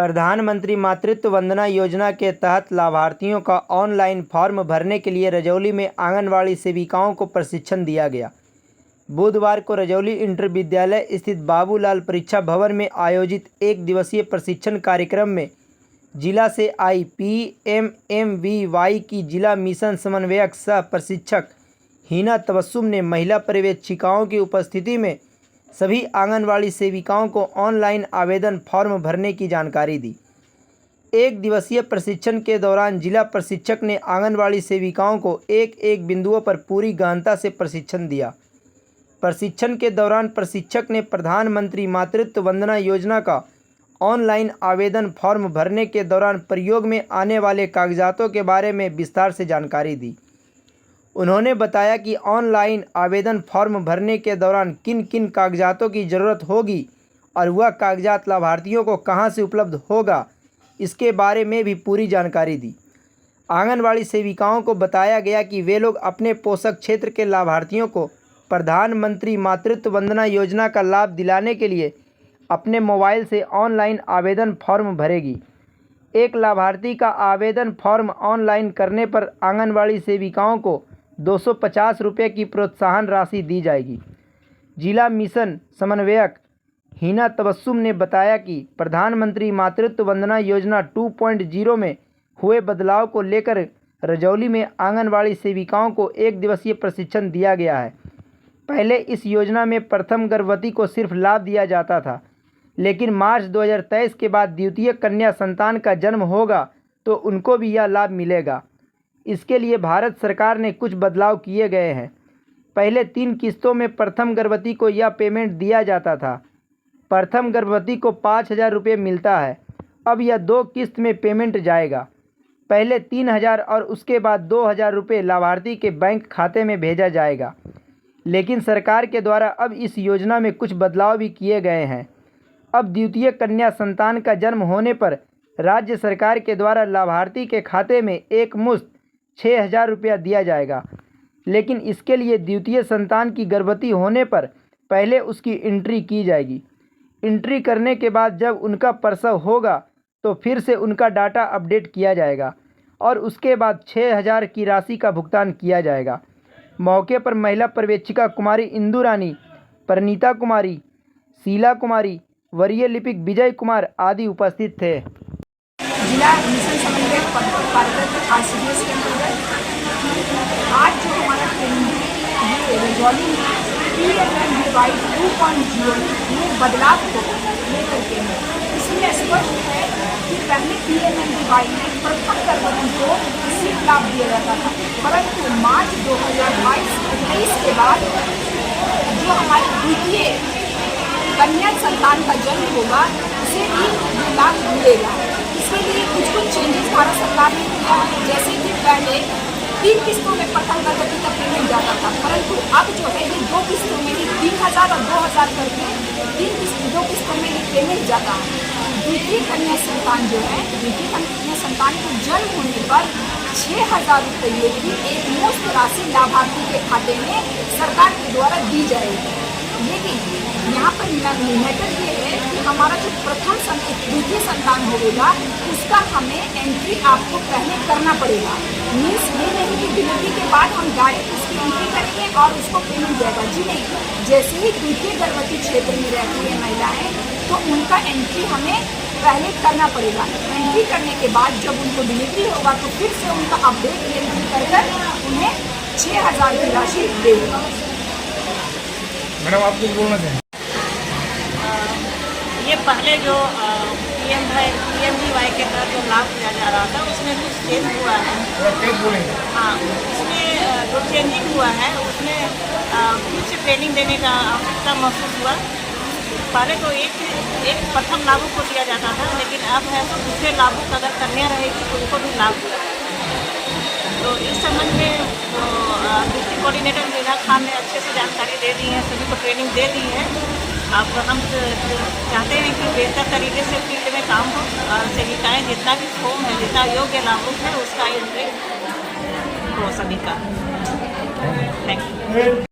प्रधानमंत्री मातृत्व वंदना योजना के तहत लाभार्थियों का ऑनलाइन फॉर्म भरने के लिए रजौली में आंगनवाड़ी सेविकाओं को प्रशिक्षण दिया गया। बुधवार को रजौली इंटर विद्यालय स्थित बाबूलाल परीक्षा भवन में आयोजित एक दिवसीय प्रशिक्षण कार्यक्रम में जिला से आई PMMVY की जिला मिशन समन्वयक सह प्रशिक्षक हिना तबस्सुम ने महिला पर्यवेक्षिकाओं की उपस्थिति में सभी आंगनवाड़ी सेविकाओं को ऑनलाइन आवेदन फॉर्म भरने की जानकारी दी। एक दिवसीय प्रशिक्षण के दौरान जिला प्रशिक्षक ने आंगनवाड़ी सेविकाओं को एक एक बिंदुओं पर पूरी गहनता से प्रशिक्षण दिया। प्रशिक्षण के दौरान प्रशिक्षक ने प्रधानमंत्री मातृत्व वंदना योजना का ऑनलाइन आवेदन फॉर्म भरने के दौरान प्रयोग में आने वाले कागजातों के बारे में विस्तार से जानकारी दी। उन्होंने बताया कि ऑनलाइन आवेदन फॉर्म भरने के दौरान किन किन कागजातों की ज़रूरत होगी और वह कागजात लाभार्थियों को कहां से उपलब्ध होगा, इसके बारे में भी पूरी जानकारी दी। आंगनवाड़ी सेविकाओं को बताया गया कि वे लोग अपने पोषक क्षेत्र के लाभार्थियों को प्रधानमंत्री मातृत्व वंदना योजना का लाभ दिलाने के लिए अपने मोबाइल से ऑनलाइन आवेदन फॉर्म भरेगी। एक लाभार्थी का आवेदन फॉर्म ऑनलाइन करने पर आंगनवाड़ी सेविकाओं को 250 रुपये की प्रोत्साहन राशि दी जाएगी। जिला मिशन समन्वयक हिना तबस्सुम ने बताया कि प्रधानमंत्री मातृत्व वंदना योजना 2.0 में हुए बदलाव को लेकर रजौली में आंगनवाड़ी सेविकाओं को एक दिवसीय प्रशिक्षण दिया गया है। पहले इस योजना में प्रथम गर्भवती को सिर्फ लाभ दिया जाता था, लेकिन मार्च 2023 के बाद द्वितीय कन्या संतान का जन्म होगा तो उनको भी यह लाभ मिलेगा। इसके लिए भारत सरकार ने कुछ बदलाव किए गए हैं। पहले 3 किस्तों में प्रथम गर्भवती को यह पेमेंट दिया जाता था। प्रथम गर्भवती को 5,000 रुपये मिलता है। अब यह 2 किस्त में पेमेंट जाएगा। पहले 3,000 और उसके बाद 2,000 रुपये लाभार्थी के बैंक खाते में भेजा जाएगा। लेकिन सरकार के द्वारा अब इस योजना में कुछ बदलाव भी किए गए हैं। अब द्वितीय कन्या संतान का जन्म होने पर राज्य सरकार के द्वारा लाभार्थी के खाते में एक मुश्त 6,000 रुपया दिया जाएगा, लेकिन इसके लिए द्वितीय संतान की गर्भवती होने पर पहले उसकी एंट्री की जाएगी। एंट्री करने के बाद जब उनका प्रसव होगा तो फिर से उनका डाटा अपडेट किया जाएगा और उसके बाद 6,000 की राशि का भुगतान किया जाएगा। मौके पर महिला पर्यवेक्षिका कुमारी इंदु रानी, परिणीता कुमारी, शीला कुमारी, वरीय लिपिक विजय कुमार आदि उपस्थित थे। जिला मिशन समन्वयक पद पर कार्यरत RCDS के अंतर्गत आज जो हमारा ट्रेनिंग है ये रजौली में PMMVY 2.0 में बदलाव को लेकर के है। इसमें स्पष्ट है कि पहले PMMVY में प्रथम गर्भवती को सिर्फ लाभ दिया जाता था, परंतु मार्च 2022 के बाद जो हमारी द्वितीय कन्या संतान का जन्म होगा उसे भी ये लाभ मिलेगा। इसके लिए कुछ चेंजेस भारत सरकार ने किया है, जैसे कि पहले 3 किस्तों में प्रथम गर्भवती का पेमेंट जाता था, परंतु अब जो है ये 2 किस्तों में ही 3,000 और 2,000 करके 2 किस्तों में ही पेमेंट जाता है। द्वितीय कन्या संतान जो है, द्वितीय कन्या संतान के जन्म होने पर 6,000 रुपये की एक मुश्त राशि लाभार्थी के खाते में सरकार के द्वारा दी जाएगी। लेकिन यहाँ पर मैटर ये है कि हमारा जो प्रथम द्वितीय संतान होगा उसका हमें एंट्री आपको पहले करना पड़ेगा। मीन्स ये नहीं कि डिलीवरी के बाद हम डायरेक्ट उसकी एंट्री करेंगे और उसको पेमेंट जाएगा। जी नहीं, जैसे ही द्वितीय गर्भवती क्षेत्र में रहती है महिलाएं तो उनका एंट्री हमें पहले करना पड़ेगा। एंट्री करने के बाद जब उनको डिलीवरी होगा तो फिर से उनका अपडेट एंट्री कर उन्हें 6,000 की राशि देगा। मैडम आप कुछ बोलना चाहें? ये पहले जो PMMVY के तहत जो लाभ दिया जा रहा था उसमें कुछ चेंज हुआ है। हाँ, उसमें जो चेंजिंग हुआ है उसमें कुछ ट्रेनिंग देने का आवश्यकता महसूस हुआ। पहले तो एक प्रथम लाभुक को दिया जाता था, लेकिन अब है तो दूसरे लाभुक अगर कन्या रहेगी तो उनको भी लाभ होगा। तो इस संबंध में डिस्ट्रिक्ट कोऑर्डिनेटर मीना खान ने अच्छे से जानकारी दे दी है, सभी को ट्रेनिंग दे दी है। अब हम चाहते हैं कि बेहतर तरीके से फील्ड में काम हो और सेविकाएँ जितना भी फॉर्म है, जितना योग्य लाभुक है उसका एंट्री हो सभी का। Thank you.